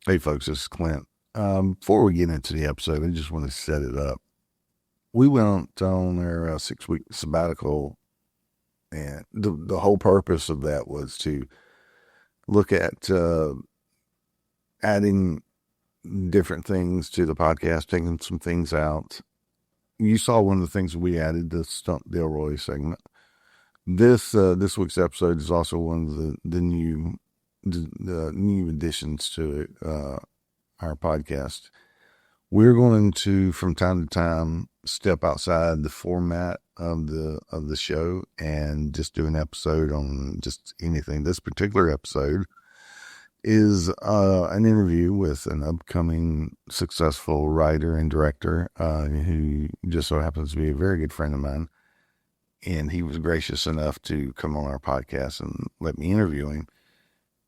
Hey, folks, this is Clint. Before we get into the episode, I just want to set it up. We went on our 6 week sabbatical, and the whole purpose of that was to look at adding different things to the podcast, taking some things out. You saw one of the things we added, the Stump Delroy segment. This week's episode is also one of the new additions to our podcast. We're going to, from time to time, step outside the format of the show and just do an episode on just anything. This particular episode is an interview with an upcoming successful writer and director who just so happens to be a very good friend of mine. And he was gracious enough to come on our podcast and let me interview him.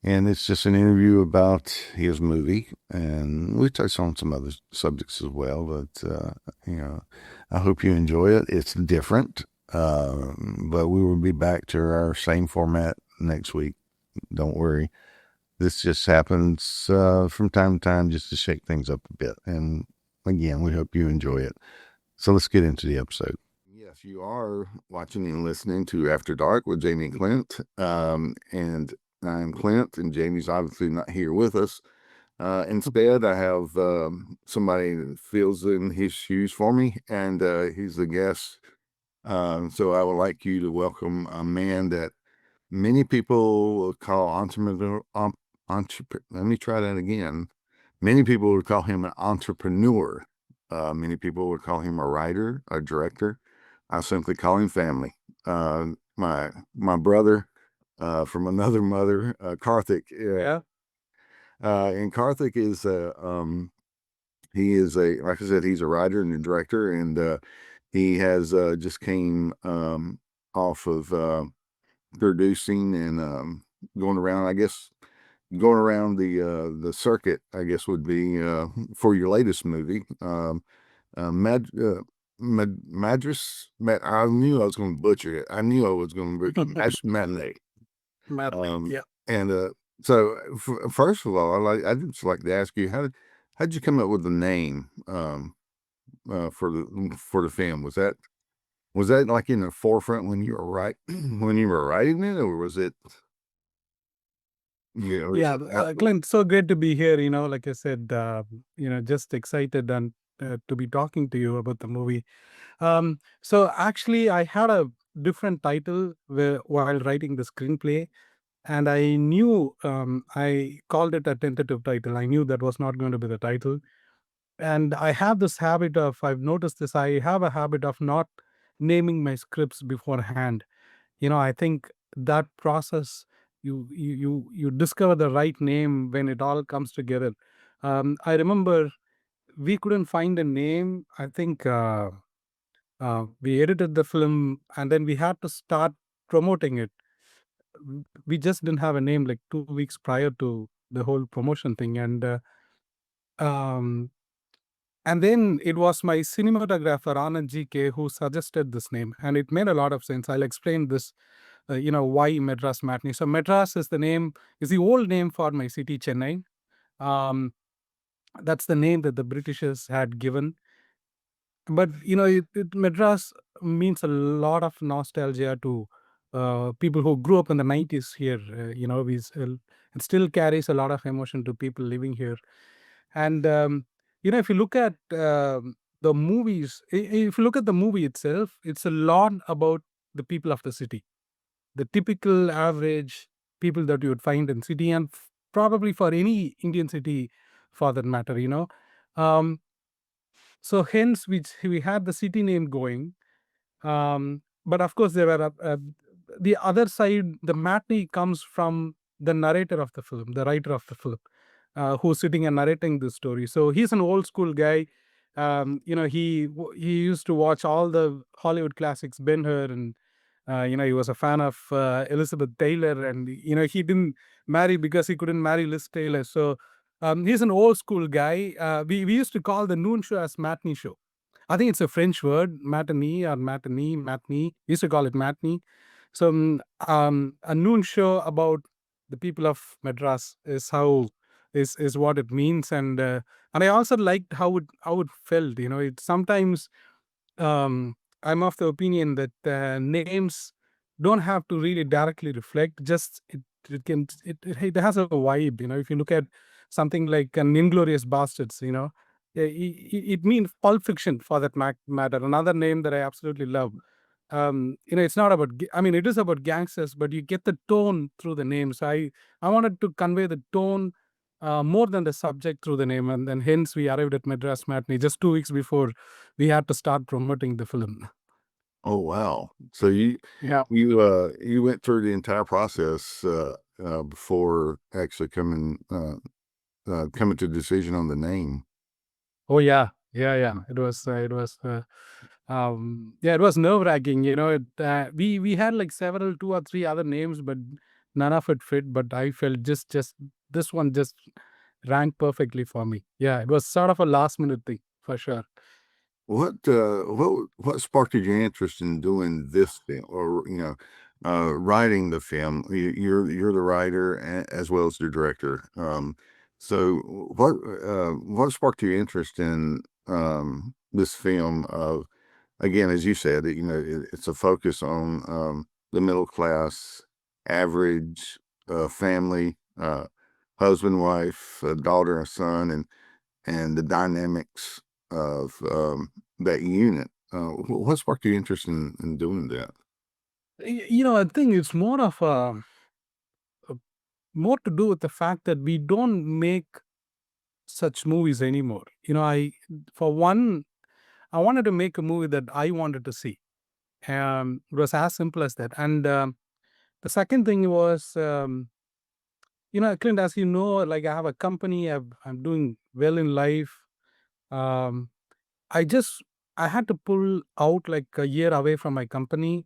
And it's just an interview about his movie, and we touch on some other subjects as well. But I hope you enjoy it. It's different, but we will be back to our same format next week. Don't worry. This just happens from time to time, just to shake things up a bit. And again, we hope you enjoy it. So let's get into the episode. Yes, you are watching and listening to After Dark with Jamie and Clint, and I'm Clint, and Jamie's obviously not here with us. Instead, I have somebody that fills in his shoes for me, and he's the guest. So I would like you to welcome a man that many people call entrepreneur. Let me try that again. Many people would call him an entrepreneur. Many people would call him a writer, a director. I simply call him family. My brother from another mother, Karthik. Yeah. And Karthik is he is like I said, he's a writer and a director, and he has just came off of producing and going around. I guess going around the circuit, I guess would be for your latest movie, Madras. I knew I was going to butcher it. I knew I was going to butcher Madras Matinee. Yeah. And so first of all, I'd just like to ask you, how'd you come up with the name for the film? Was that like in the forefront when you were when you were writing it, or was it? Yeah. Clint, so great to be here. Like I said, just excited and to be talking to you about the movie. So actually, I had a different title while writing the screenplay, and I knew I called it a tentative title. I knew that was not going to be the title. And I have this habit of, I've noticed this, I have a habit of not naming my scripts beforehand. I think that process, you discover the right name when it all comes together. I remember we couldn't find a name. I think we edited the film and then we had to start promoting it. We just didn't have a name like 2 weeks prior to the whole promotion thing. Um, and then it was my cinematographer Anand GK who suggested this name, and it made a lot of sense. I'll explain this. Why Madras Matinee. So Madras is the old name for my city, Chennai. Um, that's the name that the Britishers had given. But Madras means a lot of nostalgia to people who grew up in the 90s here. It still carries a lot of emotion to people living here. And if you look at the movies, if you look at the movie itself, it's a lot about the people of the city, the typical average people that you would find in city, and probably for any Indian city for that matter. Um, so hence we had the city name going. But of course there were the other side. The matinee comes from the narrator of the film, the writer of the film, who's sitting and narrating this story. So he's an old school guy. He used to watch all the Hollywood classics, Ben-Hur, and he was a fan of Elizabeth Taylor, and he didn't marry because he couldn't marry Liz Taylor. So he's an old school guy. We used to call the noon show as matinee show. I think it's a French word, matinee or matinee. We used to call it matinee. So a noon show about the people of Madras is how is what it means. And I also liked how it felt. It sometimes, I'm of the opinion that names don't have to really directly reflect. Just it has a vibe. If you look at something like an Inglorious Bastards, it means Pulp Fiction for that matter. Another name that I absolutely love. It's not about. I mean, it is about gangsters, but you get the tone through the names. I wanted to convey the tone more than the subject through the name, and then hence we arrived at Madras Matinee just 2 weeks before we had to start promoting the film. Oh wow! So you Yeah. you uh you went through the entire process before actually coming to a decision on the name. Oh yeah. Yeah. It was nerve-wracking. We had like several, 2 or 3 other names, but none of it fit. But I felt just this one just ranked perfectly for me. Yeah, it was sort of a last minute thing for sure. What sparked your interest in doing this film, or writing the film? You're the writer as well as the director. So what sparked your interest in this film? Again, as you said, it's a focus on the middle class, average family, husband, wife, a daughter, a son, and the dynamics of that unit. What sparked your interest in doing that? I think it's more to do with the fact that we don't make such movies anymore. For one, I wanted to make a movie that I wanted to see. It was as simple as that. And the second thing was, Clint, as you know, like I have a company, I'm doing well in life. Um, I just I had to pull out like a year away from my company,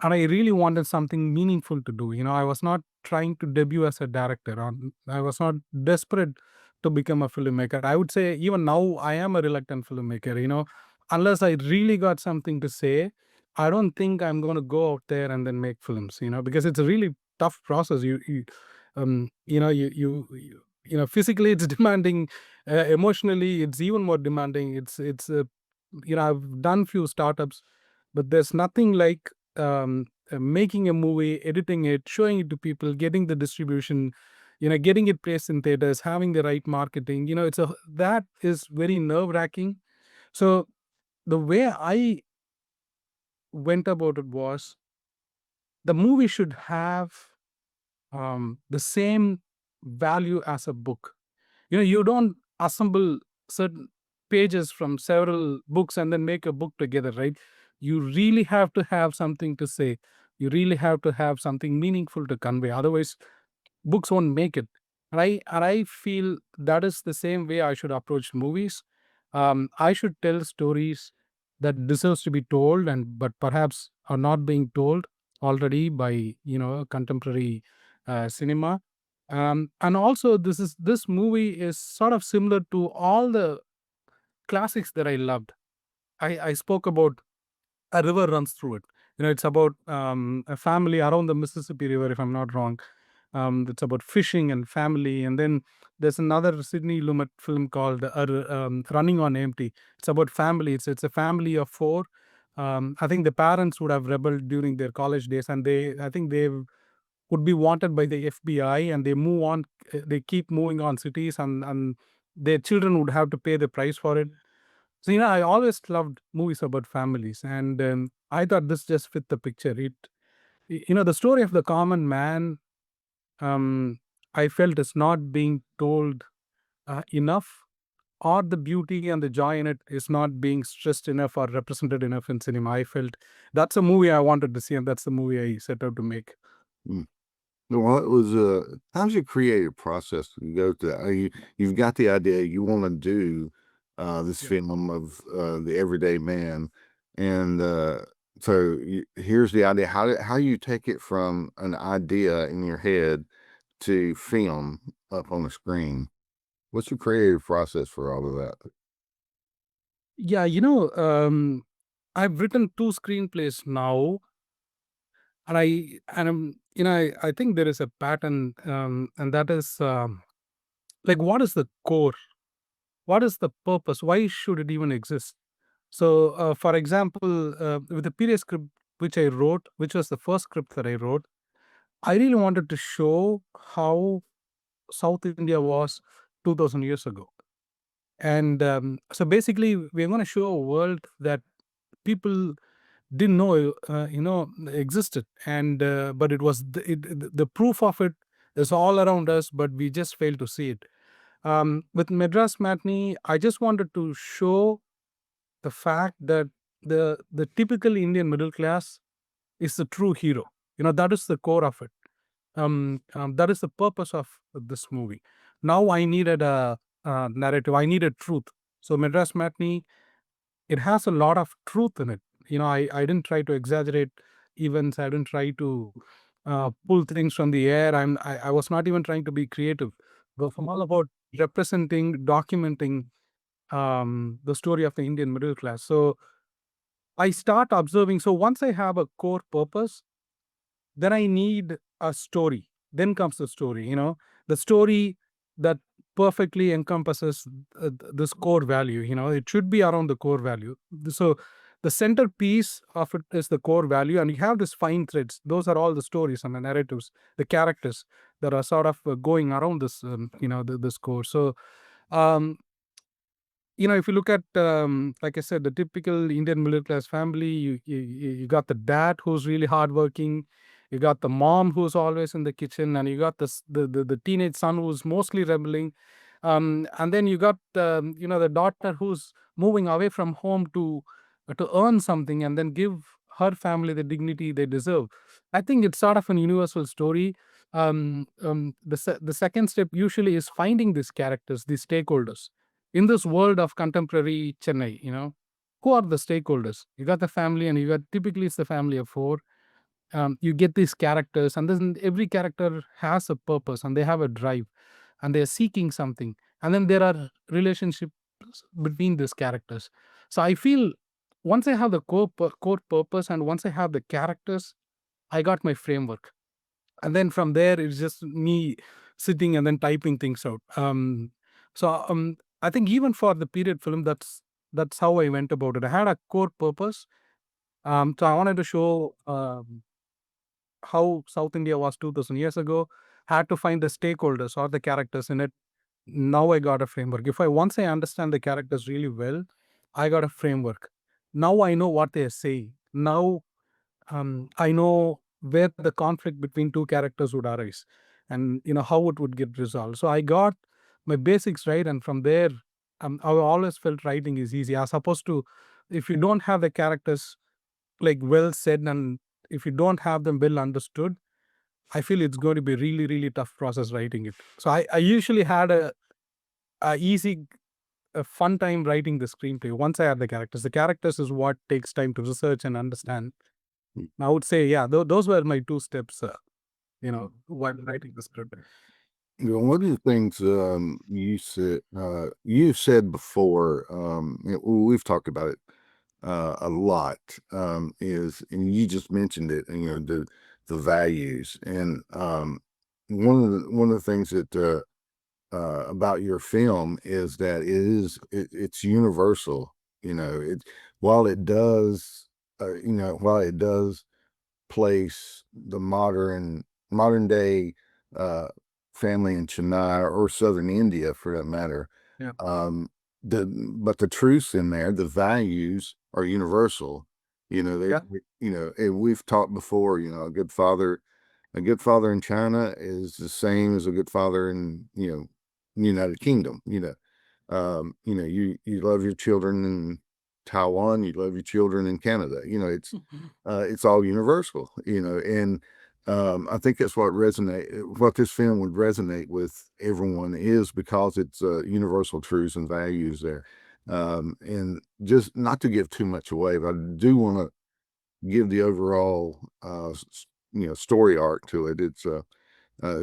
and I really wanted something meaningful to do. I was not trying to debut as a director, or I was not desperate to become a filmmaker. I would say even now I am a reluctant filmmaker. Unless I really got something to say, I don't think I'm going to go out there and then make films. Because it's a really tough process. Physically it's demanding, emotionally it's even more demanding. I've done few startups, but there's nothing like making a movie, editing it, showing it to people, getting the distribution, getting it placed in theaters, having the right marketing. That is very nerve wracking. So the way I went about it was, the movie should have the same value as a book. You don't assemble certain pages from several books and then make a book together, right? You really have to have something to say. You really have to have something meaningful to convey. Otherwise, books won't make it. And I feel that is the same way I should approach movies. I should tell stories that deserves to be told, and but perhaps are not being told already by contemporary cinema. And also, this movie is sort of similar to all the classics that I loved. I spoke about a river runs through it. It's about a family around the Mississippi River, if I'm not wrong. It's about fishing and family. And then there's another Sidney Lumet film called Running on Empty. It's about family. It's a family of four. I think the parents would have rebelled during their college days, and I think they would be wanted by the FBI, and they move on. They keep moving on cities, and their children would have to pay the price for it. So, I always loved movies about families, and I thought this just fit the picture. The story of the common man, um, I felt is not being told enough, or the beauty and the joy in it is not being stressed enough or represented enough in cinema. I felt that's a movie I wanted to see, and that's the movie I set out to make. Hmm. Well, it was how's your creative process go to that? You've got the idea you want to do this Yeah. film of the everyday man, and here's the idea. How you take it from an idea in your head to film up on the screen? What's your creative process for all of that? Yeah, I've written 2 screenplays now, and I think there is a pattern, and that is, like, what is the core? What is the purpose? Why should it even exist? So, for example, with the period script which I wrote, which was the first script that I wrote, I really wanted to show how South India was 2000 years ago. And so basically, we're going to show a world that people didn't know, existed. And but it was the proof of it is all around us, but we just failed to see it. With Madras Matinee, I just wanted to show the fact that the typical Indian middle class is the true hero. That is the core of it. That is the purpose of this movie. Now I needed a narrative. I needed truth. So Madras Matinee, it has a lot of truth in it. I didn't try to exaggerate events. I didn't try to pull things from the air. I was not even trying to be creative. But I'm all about representing, documenting the story of the Indian middle class. So I start observing. So once I have a core purpose, then I need a story. Then comes the story, the story that perfectly encompasses this core value. It should be around the core value. So the centerpiece of it is the core value, and you have these fine threads. Those are all the stories and the narratives, the characters that are sort of going around this, this core. So, um, if you look at, like I said, the typical Indian middle class family, you got the dad who's really hardworking, you got the mom who's always in the kitchen, and you got the teenage son who's mostly rebelling, and then you got the daughter who's moving away from home to earn something and then give her family the dignity they deserve. I think it's sort of an universal story. The second step usually is finding these characters, these stakeholders in this world of contemporary Chennai. Who are the stakeholders? You got the family, and you got, typically it's the family of four. You get these characters, and then every character has a purpose, and they have a drive, and they're seeking something. And then there are relationships between these characters. So I feel once I have the core purpose, and once I have the characters, I got my framework. And then from there, it's just me sitting and then typing things out. So I think even for the period film, that's how I went about it. I had a core purpose. So I wanted to show how South India was 2000 years ago. Had to find the stakeholders or the characters in it. Now I got a framework. Once I understand the characters really well, I got a framework. Now I know what they are saying. Now I know where the conflict between two characters would arise, and how it would get resolved. So I got my basics right, and from there, I always felt writing is easy, as opposed to if you don't have the characters like well said, and if you don't have them well understood, I feel it's going to be really, really tough process writing it. So I usually had a easy, a fun time writing the screenplay once I had the characters. The characters is what takes time to research and understand. I would say, yeah, those were my two steps, while writing the script. One of the things you've said before, we've talked about it a lot, and you just mentioned it, the values, and one of the things that about your film is that it's universal. While it does, while it does place the modern day uh, family in Chennai or southern India, for that matter. Yeah. But the truths in there, the values are universal. Yeah. And we've talked before. A good father in China is the same as a good father in United Kingdom. You love your children in Taiwan, you love your children in Canada. It's all universal. And I think that's what this film would resonate with everyone, is because it's universal truths and values there. And just not to give too much away, but I do want to give the overall story arc to it. It's a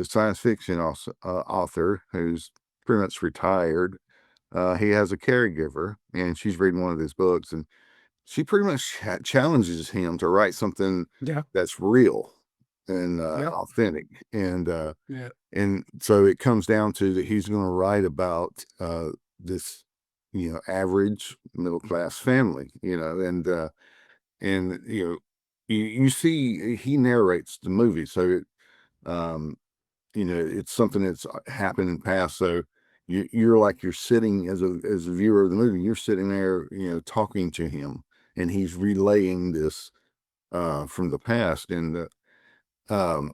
science fiction author who's pretty much retired. He has a caregiver, and she's reading one of his books, and she pretty much challenges him to write something Yeah. that's real. and Yep. authentic. Yeah. And so it comes down to that he's going to write about this, average middle class family, and you see he narrates the movie, so um, it's something that's happened in the past. So you're like you're sitting as a viewer of the movie, you're sitting there, talking to him, and he's relaying this from the past, and um,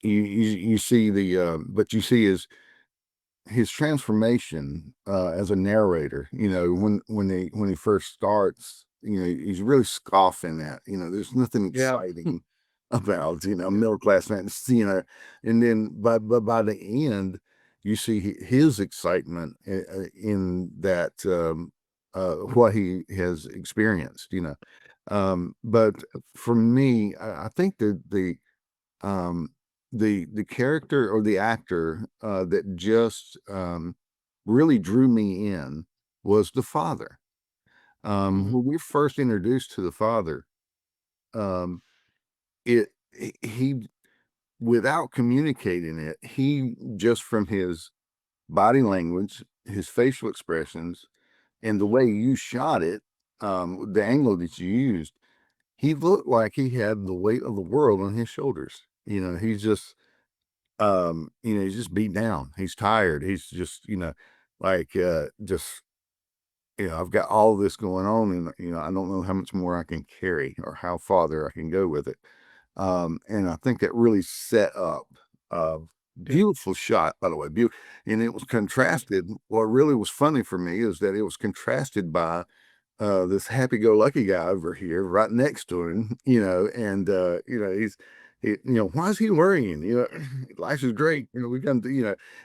you see but you see his transformation as a narrator. When he first starts, he's really scoffing at. There's nothing Yeah. exciting about middle class man. And then by the end, you see his excitement in that what he has experienced. But for me, I think um, the character or the actor that just really drew me in was the father. When we first introduced to the father, um, it he without communicating it, he just from his body language, his facial expressions, and the way you shot it, the angle that you used, he looked like he had the weight of the world on his shoulders. He's just he's just beat down. He's tired. He's just, like, just, I've got all this going on, and, I don't know how much more I can carry or how farther I can go with it. And I think that really set up a Yeah. beautiful shot, by the way. And it was contrasted. What really was funny for me is that it was contrasted by this happy-go-lucky guy over here right next to him, and why is he worrying? Life is great. We've done,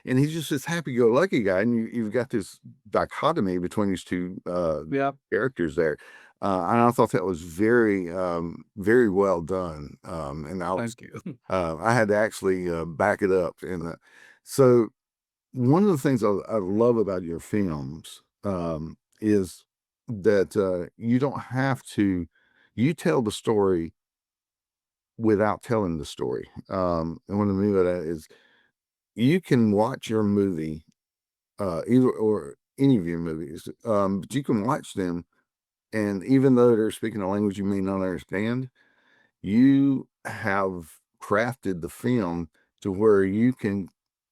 and he's just this happy-go-lucky guy, and you've got this dichotomy between these two Yeah. characters there. And I thought that was very, very well done. And Thank you. I had to actually back it up. And so one of the things I love about your films is that you don't have to, you tell the story without telling the story. And what I mean by that is you can watch your movie, either or any of your movies, but you can watch them, and even though they're speaking a language you may not understand, you have crafted the film to where you can,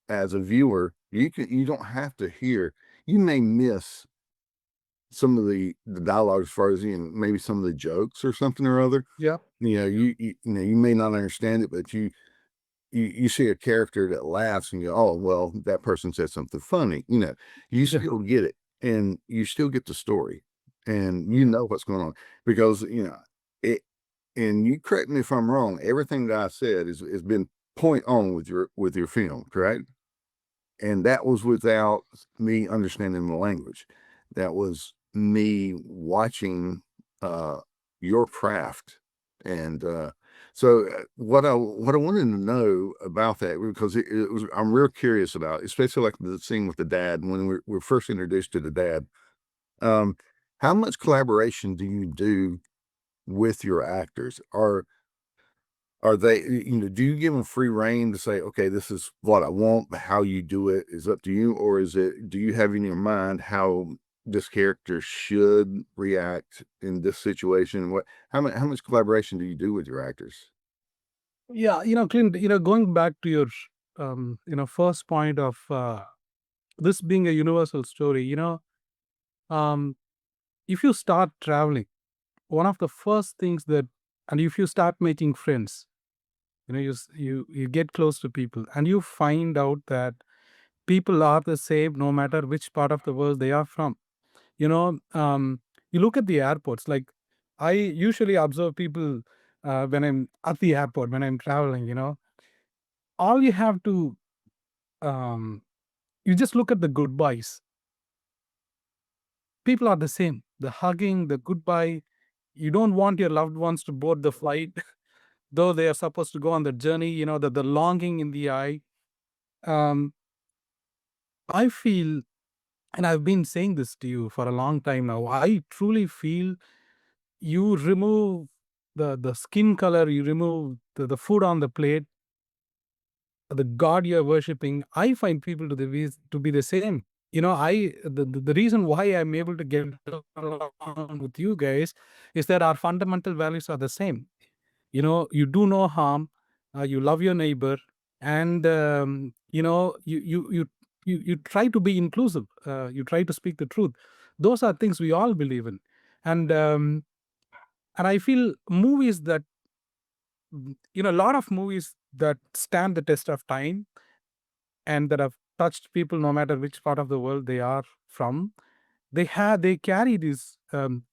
as a viewer, you don't have to hear. You may miss some of the dialogue as far as maybe some of the jokes or something or other. Yeah. You may not understand it, but you see a character that laughs and you go, oh well, that person said something funny. You Yeah. still get it, and you still get the story, and you know what's going on because it. And you correct me if I'm wrong. Everything that I said has been point on with your film, correct? And that was without me understanding the language. That was me watching uh, your craft. And what I wanted to know about that, because it was, I'm real curious about, especially like the scene with the dad when we're first introduced to the dad. Um, how much collaboration do you do with your actors? Are they, do you give them free rein to say, okay, this is what I want, but how you do it is up to you? Or do you have in your mind how this character should react in this situation? How much collaboration do you do with your actors? Yeah. Clint, going back to your, first point of this being a universal story, um, if you start traveling, one of the first things that, and if you start making friends, you get close to people and you find out that people are the same no matter which part of the world they are from. you know um you look at the airports, like I usually observe people when I'm at the airport, when I'm traveling, all you have to um you just look at the goodbyes. People are the same, the hugging, the goodbye. You don't want your loved ones to board the flight though they are supposed to go on the journey, the longing in the eye. um I feel, and I've been saying this to you for a long time now, I truly feel you remove the skin color, you remove the food on the plate, the god you're worshiping. I find people to be the same. The reason why I'm able to get along with you guys is that our fundamental values are the same. You do no harm, you love your neighbor, and you try to be inclusive, you try to speak the truth. Those are things we all believe in. And um, and I feel movies that, a lot of movies that stand the test of time and that have touched people no matter which part of the world they are from, they carry these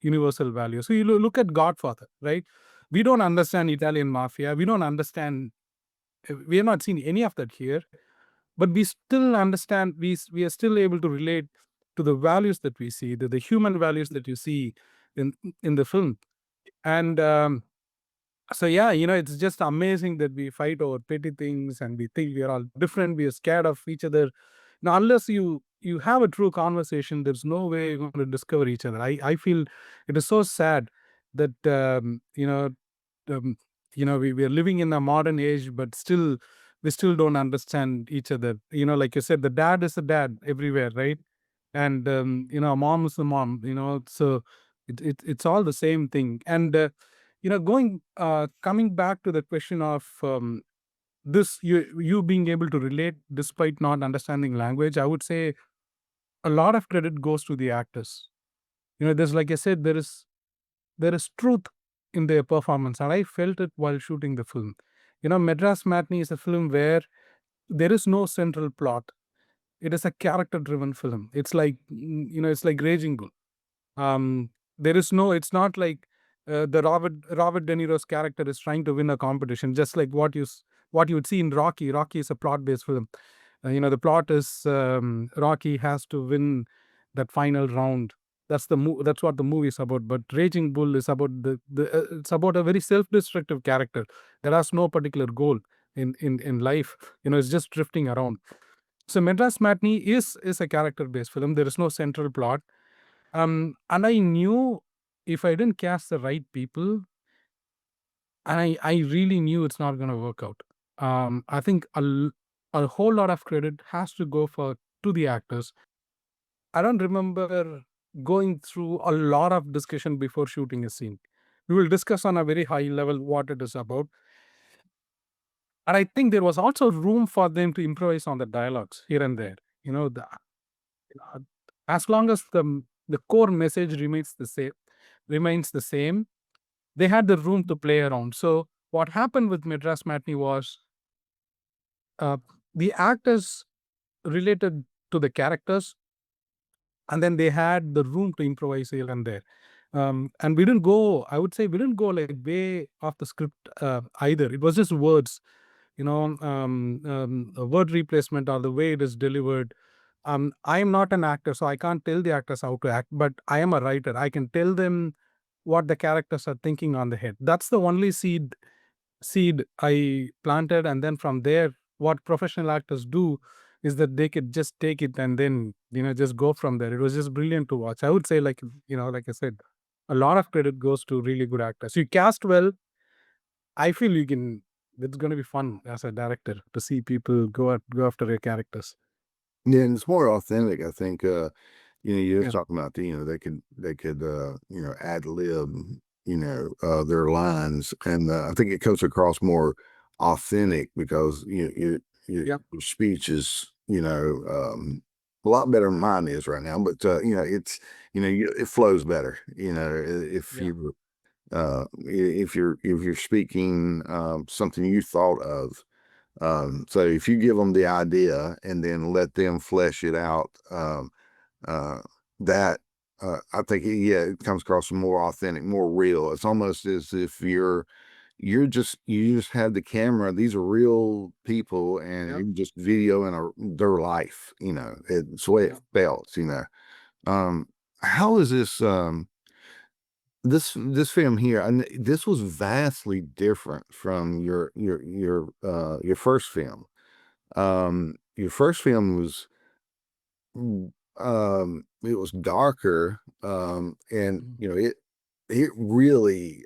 universal values. So you look at Godfather, right? We don't understand Italian mafia, we don't understand, we have not seen any of that here, but we still understand, we are still able to relate to the values that we see, the human values that you see in the film. And so yeah, it's just amazing that we fight over petty things and we think we are all different, we are scared of each other. Now, unless you have a true conversation, there's no way you're going to discover each other. I feel it is so sad that um, we are living in a modern age, but still we still don't understand each other. Like you said, the dad is a dad everywhere, right? And a mom is a mom. So it's all the same thing. And going coming back to the question of this, you being able to relate despite not understanding language, I would say a lot of credit goes to the actors. There's, like I said, there is truth in their performance, and I felt it while shooting the film. Madras Matinee is a film where there is no central plot. It is a character driven film. It's like Raging Bull. um there is no, it's not like the Robert De Niro's character is trying to win a competition, just like what you would see in Rocky is a plot based film. The plot is, Rocky has to win that final round. That's what the movie is about. But Raging Bull is about it's about a very self-destructive character that has no particular goal in life. It's just drifting around. So Madras Matinee is a character based film. There is no central plot. And I knew if I didn't cast the right people, and I really knew it's not going to work out. I think a whole lot of credit has to go to the actors. I don't remember going through a lot of discussion before shooting a scene. We will discuss on a very high level what it is about. And I think there was also room for them to improvise on the dialogues here and there. Uh, as long as the core message remains the same, they had the room to play around. So what happened with Madras Matinee was, uh, the actors related to the characters, and then they had the room to improvise here and there. And we didn't go, I would say, we didn't go like way off the script either. It was just words, a word replacement or the way it is delivered. I am not an actor, so I can't tell the actors how to act, but I am a writer. I can tell them what the characters are thinking on the head. That's the only seed I planted. And then from there, what professional actors do is that they could just take it and then, just go from there. It was just brilliant to watch. I would say, like I said, a lot of credit goes to really good actors. You cast well, I feel it's going to be fun as a director to see people go after their characters. Yeah, and it's more authentic. I think you're Yeah. just talking about they could ad lib their lines, and I think it comes across more authentic because Yep. your speech is a lot better than mine is right now, but it's it flows better if Yeah. you're speaking something you thought of. So if you give them the idea and then let them flesh it out, uh, that I think it comes across more authentic, more real. It's almost as if you just have the camera. These are real people, and Yep. you're just videoing their life. It's the way it Yep. felt. How is this? This film here, and this was vastly different from your first film. Your first film was it was darker, and Mhm. it really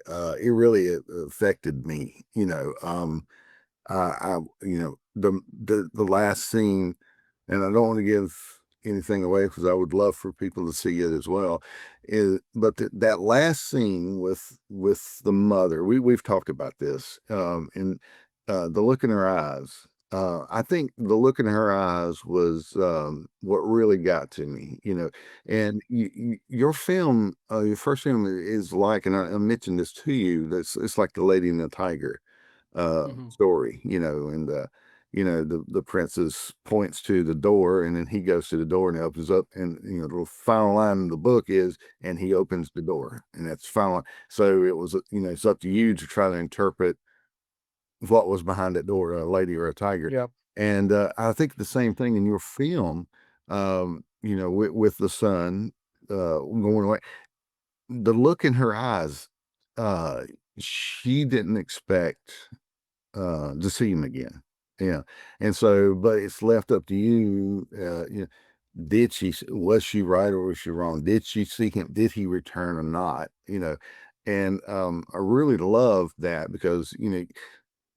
affected me. The last scene, and I don't want to give anything away because I would love for people to see it as well. That last scene with the mother, we've talked about this, and the look in her eyes. I think the look in her eyes was what really got to me. And your film, your first film is like, and I mentioned this to you. That's It's like The Lady and the Tiger Mhm. story, and the princess points to the door, and then he goes to the door and opens up, and the final line in the book is, and he opens the door, and that's final. So it was, it's up to you to try to interpret what was behind that door, a lady or a tiger. Yep. And I think the same thing in your film, with the son going away, the look in her eyes, uh, she didn't expect to see him again. Yeah. And so, but it's left up to you. Was she right or was she wrong? Did she see him? Did he return or not? And I really love that because,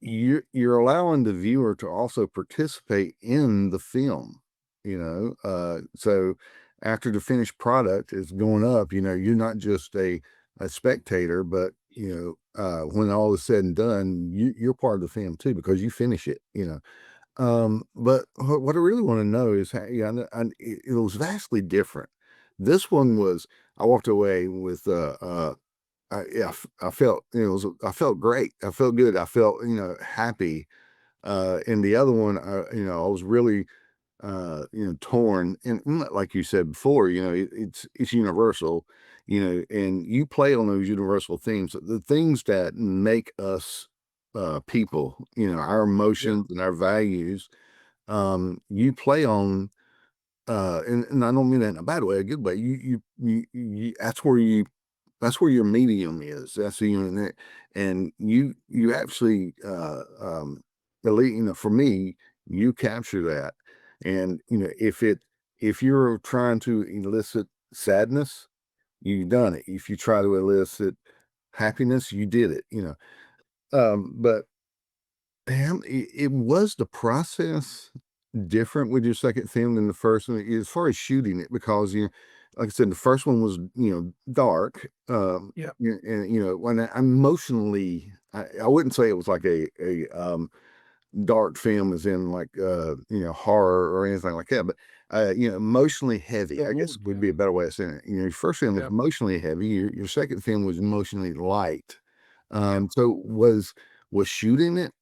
you're allowing the viewer to also participate in the film, so after the finished product is going up, you're not just a spectator, but when all is said and done, you're part of the film too because you finish it. But what I really want to know is how, it was vastly different. This one was, I walked away with yeah, I felt, I felt great. I felt good. I felt, happy. And the other one, I was really, torn. And like you said before, it's universal, and you play on those universal themes, the things that make us people, our Yeah. emotions and our values. You play on, and I don't mean that in a bad way, a good way. That's where your medium is. That's the unit, and you actually, at least, for me, you capture that. And if you're trying to elicit sadness, you've done it. If you try to elicit happiness, you did it. But damn, it was the process different with your second film than the first one as far as shooting it, because like I said, the first one was dark, Yeah. and when emotionally, I wouldn't say it was like a dark film as in like horror or anything like that, but emotionally heavy, The I guess mood. would Yeah. be a better way of saying it. Your first film was Yeah. emotionally heavy. Your second film was emotionally light. Yeah. So was shooting it,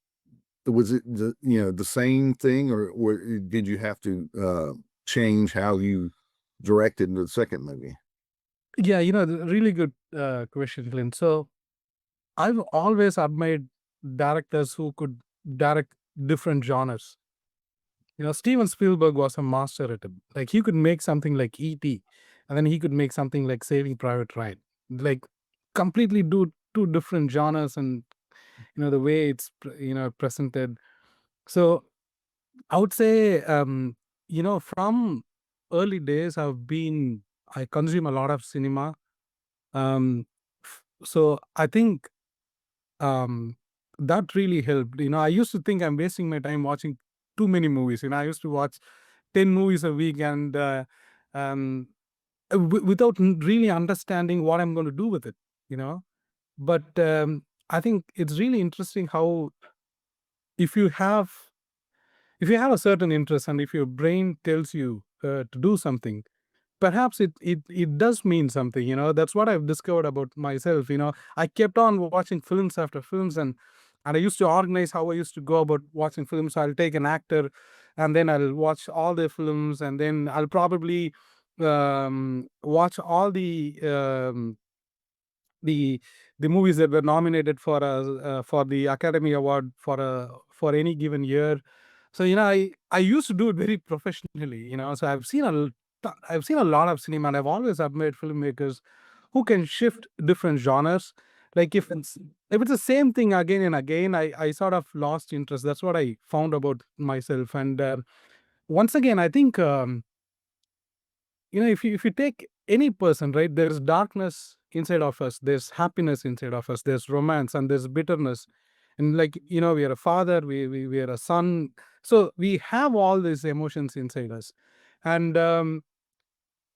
was it the same thing, or did you have to change how you directed the second movie? Yeah. Really good question, Clint. So I've always admired directors who could direct different genres. Steven Spielberg was a master at it. Like he could make something like E.T., and then he could make something like Saving Private Ryan. Like completely do two different genres, and the way it's presented. So I would say, from early days, I consume a lot of cinema. So I think that really helped. I used to think I'm wasting my time watching too many movies. I used to watch 10 movies a week, and um, without really understanding what I'm going to do with it, you know. But I think it's really interesting how if you have if you have a certain interest, and if your brain tells you to do something, perhaps it does mean something. That's what I've discovered about myself. I kept on watching films after films, and I used to organize how I used to go about watching films. I'll take an actor, and then I'll watch all their films, and then I'll probably watch all the the movies that were nominated for the Academy Award for any given year. So I used to do it very professionally. So I've seen a lot of cinema, and I've always admired filmmakers who can shift different genres. Like if it's the same thing again and again, I sort of lost interest. That's what I found about myself. And once again, I think if you take any person, right, there's darkness inside of us. There's happiness inside of us. There's romance and there's bitterness. And like, we are a father, we are a son. So we have all these emotions inside us. And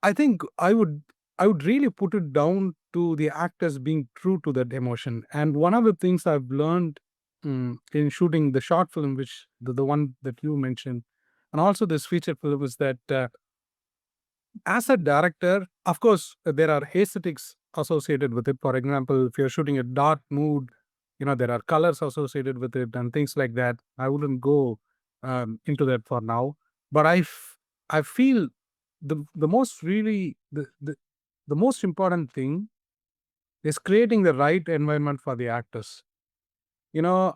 I think I would really put it down to the actors being true to that emotion. And one of the things I've learned in shooting the short film, which the one that you mentioned, and also this feature film, is that as a director, of course, there are aesthetics associated with it. For example, if you're shooting a dark mood, there are colors associated with it and things like that. I wouldn't go into that for now. But I feel the most really the most important thing is creating the right environment for the actors. You know,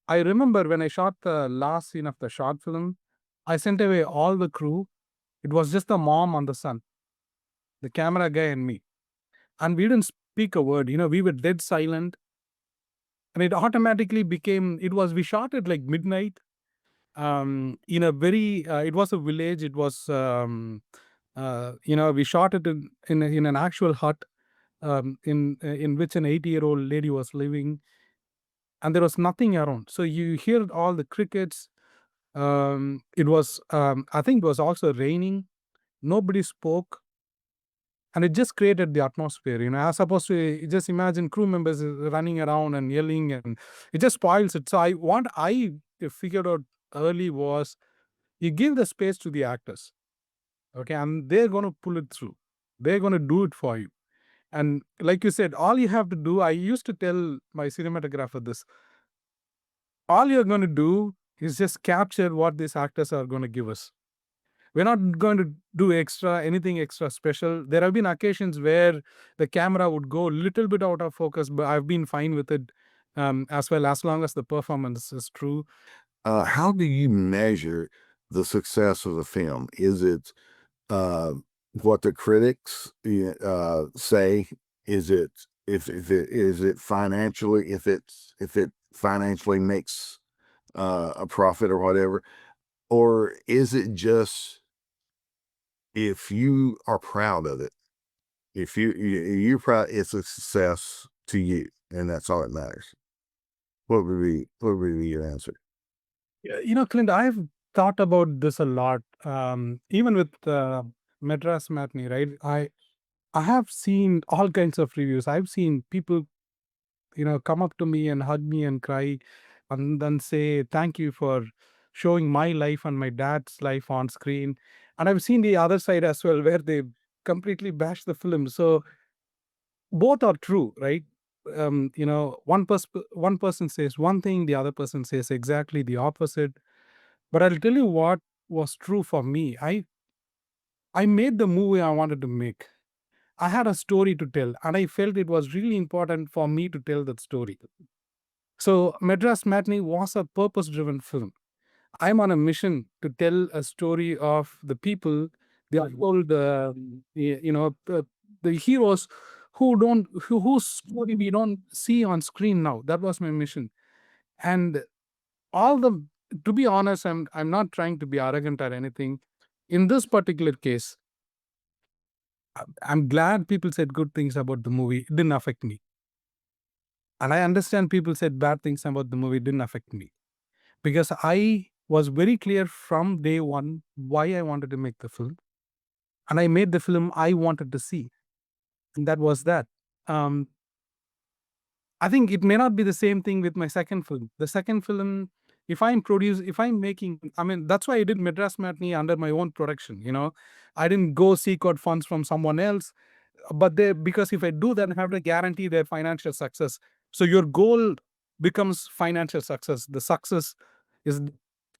I remember when I shot the last scene of the short film, I sent away all the crew. It was just the mom and the son, the camera guy and me. And we didn't speak a word. We were dead silent. And it automatically became, we shot it like midnight. In a very, it was a village. It was, we shot it in an actual hut, in which an 80-year-old lady was living, and there was nothing around. So you hear all the crickets. I think it was also raining. Nobody spoke. And it just created the atmosphere, as opposed to just imagine crew members running around and yelling, and it just spoils it. So what I figured out early was, you give the space to the actors, okay, and they're going to pull it through. They're going to do it for you. And like you said, all you have to do, I used to tell my cinematographer this, all you're going to do is just capture what these actors are going to give us. We're not going to do anything extra special. There have been occasions where the camera would go a little bit out of focus, but I've been fine with it, as well, as long as the performance is true. How do you measure the success of the film? Is it what the critics say? Is it is it financially, if it financially makes a profit or whatever, or is it just if you are proud of it, if you're proud, it's a success to you, and that's all that matters? What would be your answer? Yeah, Clint, I've thought about this a lot. Even with Madras Matinee, right? I have seen all kinds of reviews. I've seen people, come up to me and hug me and cry, and then say thank you for showing my life and my dad's life on screen. And I've seen the other side as well, where they completely bash the film. So both are true, right? One person says one thing, the other person says exactly the opposite. But I'll tell you what was true for me. I made the movie I wanted to make. I had a story to tell, and I felt it was really important for me to tell that story. So Madras Matinee was a purpose-driven film. I'm on a mission to tell a story of the people, the old, the heroes whose story we don't see on screen now. That was my mission. And all the, to be honest, I'm not trying to be arrogant or anything. In this particular case, I'm glad people said good things about the movie. It didn't affect me. And I understand people said bad things about the movie. It didn't affect me, because I was very clear from day one why I wanted to make the film. And I made the film I wanted to see. And that was that. Um, I think it may not be the same thing with my second film. The second film, if I'm making, I mean, that's why I did Madras Matinee under my own production. I didn't go seek out funds from someone else. But because if I do that, I have to guarantee their financial success. So your goal becomes financial success. The success is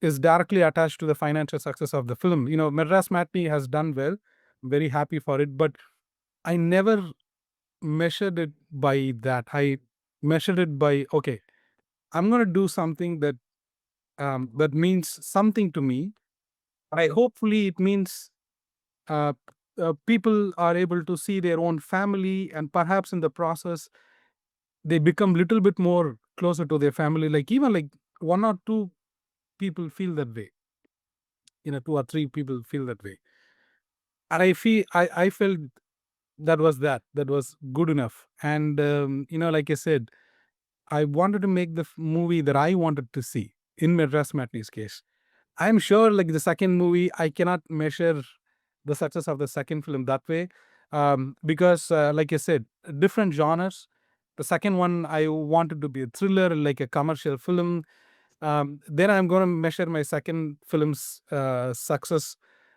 is directly attached to the financial success of the film. Madras Matinee has done well. I'm very happy for it, but I never measured it by that. I measured it by, okay, I'm going to do something that means something to me. Hopefully it means uh, people are able to see their own family, and perhaps in the process they become little bit more closer to their family. Like, even like one or two people feel that way. 2 or 3 people feel that way. And I felt that was that. That was good enough. And like I said, I wanted to make the movie that I wanted to see in Madras Matinee's case. I'm sure, like the second movie, I cannot measure the success of the second film that way, because, like I said, different genres. The second one, I wanted to be a thriller, like a commercial film. Then I'm going to measure my second film's success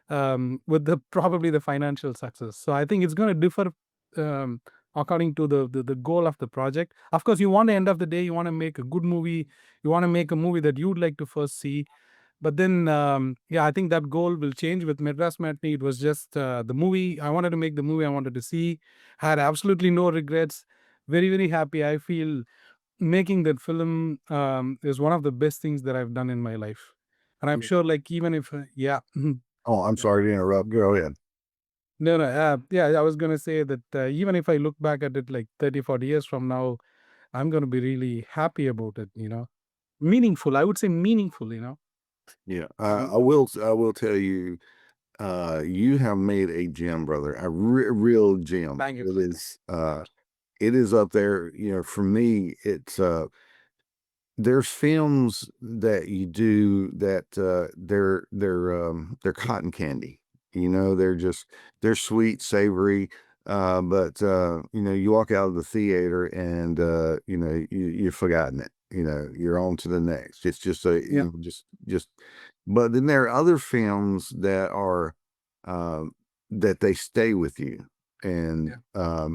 with the probably the financial success. So I think it's going to differ um, according to the goal of the project. Of course, you want to end of the day, you want to make a good movie. You want to make a movie that you'd like to first see. But then, yeah, I think that goal will change with Madras Matinee. It was just the movie. I wanted to make the movie I wanted to see. Had absolutely no regrets. Very, very happy. I feel making that film is one of the best things that I've done in my life. And I'm sure, like, even if, yeah. Oh, I'm Yeah. sorry to interrupt. Go ahead. No, no. Yeah, I was going to say that even if I look back at it like 30, 40 years from now, I'm going to be really happy about it. Meaningful. I would say meaningful. Yeah, Mm. I will tell you, you have made a gem, brother, a real gem. Thank you. It is up there. For me, it's there's films that you do that they're cotton candy. They're sweet, savory, but you walk out of the theater and you've forgotten it. You're on to the next. It's just Yeah. just. But then there are other films that are um, that they stay with you, and Yeah.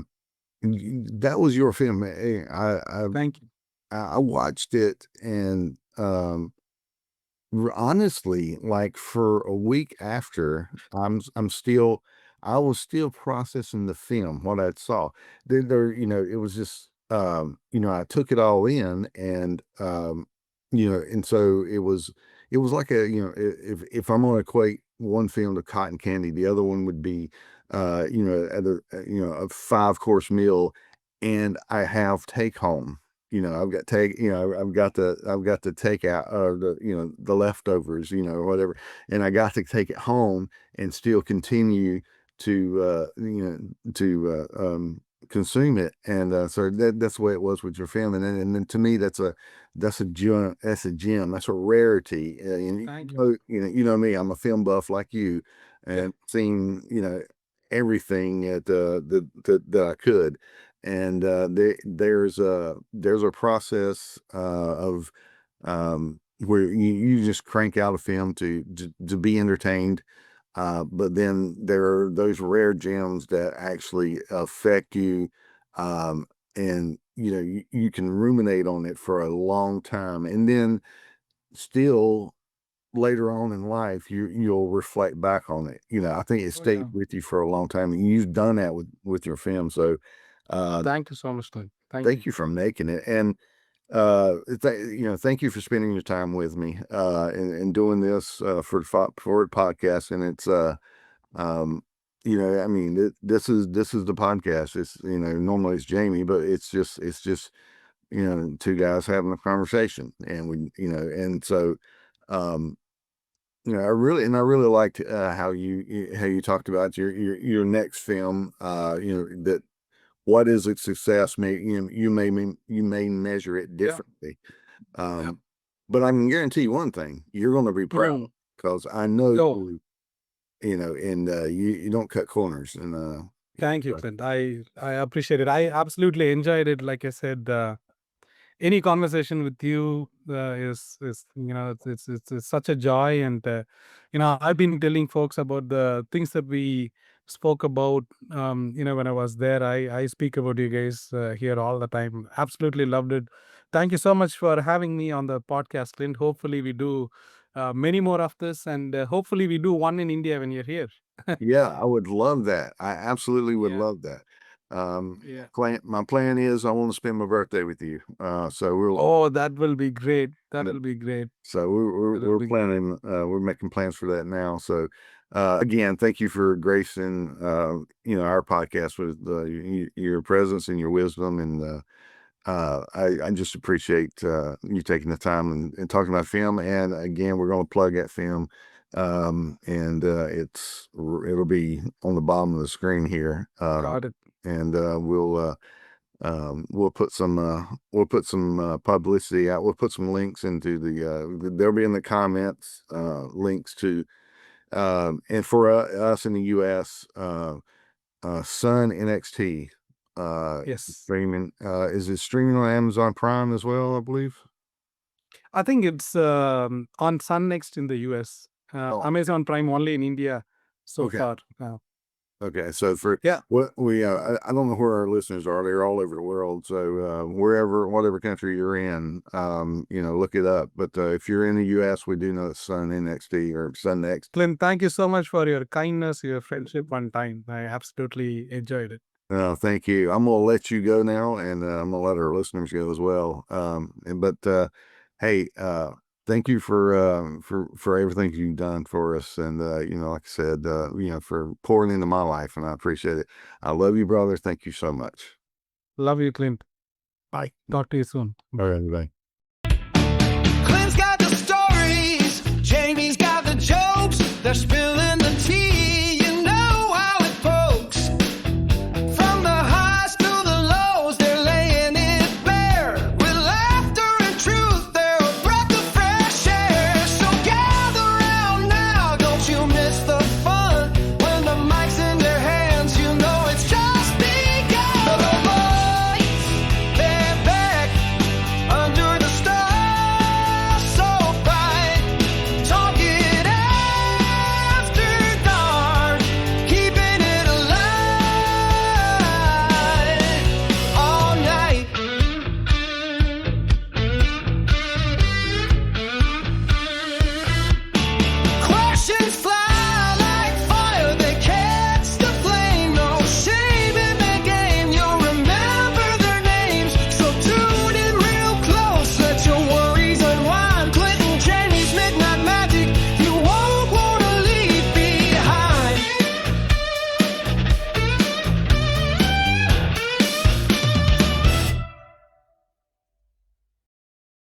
that was your film. Thank you. I watched it, and honestly, like for a week after, I was still processing the film, what I saw. It was just I took it all in, and and so it was like if I'm gonna equate one film to cotton candy, the other one would be a 5-course meal, and I have take home. I've got the takeout or the leftovers, or whatever, and I got to take it home and still continue to consume it. And so that's the way it was with your family. And then to me, that's a gem. That's a gem. That's a rarity. And Thank you. you know me. I'm a film buff like you, Yeah. and seen everything that I could. And there's a process of where you just crank out a film to be entertained, but then there are those rare gems that actually affect you, and you can ruminate on it for a long time, and then still later on in life you'll reflect back on it. I think it Oh, stayed yeah. with you for a long time, and you've done that with your film. So Thank you so much, Clint. Thank you. thank you for making it. And thank you for spending your time with me and doing this for the podcast. And it's um I mean, this is the podcast. It's normally it's Jamie, but it's just two guys having a conversation, and we and so um I really liked how you talked about your next film. That what is a success may you may measure it Yeah. differently. But I can guarantee you one thing: you're going to be proud, Mhm. because I know Oh, and you don't cut corners. And thank you, Clint. I appreciate it. I absolutely enjoyed it. Like I said, any conversation with you is it's such a joy. And I've been telling folks about the things that we spoke about. When I was there, I speak about you guys here all the time. Absolutely loved it. Thank you so much for having me on the podcast, Clint. Hopefully we do many more of this, and hopefully we do one in India when you're here. yeah, I would love that. I absolutely would Yeah. love that. Yeah. My plan is I want to spend my birthday with you. So Oh, that will be great. That will be great. That will we're be great. planning, we're making plans for that now. So, again, thank you for gracing, our podcast with your presence and your wisdom. And I just appreciate you taking the time and talking about film. And again, we're going to plug that film. and it'll be on the bottom of the screen here. Got it. And we'll put some publicity out. We'll put some links into they'll be in the comments, links to, and for us in the US, Sun NXT, Yes. streaming, is it streaming on Amazon Prime as well, I believe? I think it's on Sun Next in the US. Oh. Amazon Prime only in India so Okay. far. Okay, so for Yeah. what we, I don't know where our listeners are. They're all over the world. So whatever country you're in, look it up. But if you're in the U.S., we do know it's Sun NXT or Sun Next. Clint, thank you so much for your kindness, your friendship on time. I absolutely enjoyed it. Thank you. I'm gonna let you go now, and I'm gonna let our listeners go as well. Hey, thank you for everything you've done for us, and like I said, for pouring into my life, and I appreciate it. I love you, brother. Thank you so much. Love you, Clint. Bye. Talk to you soon. All right, bye. Clint's got the stories, Jamie's got the jokes. They're spilling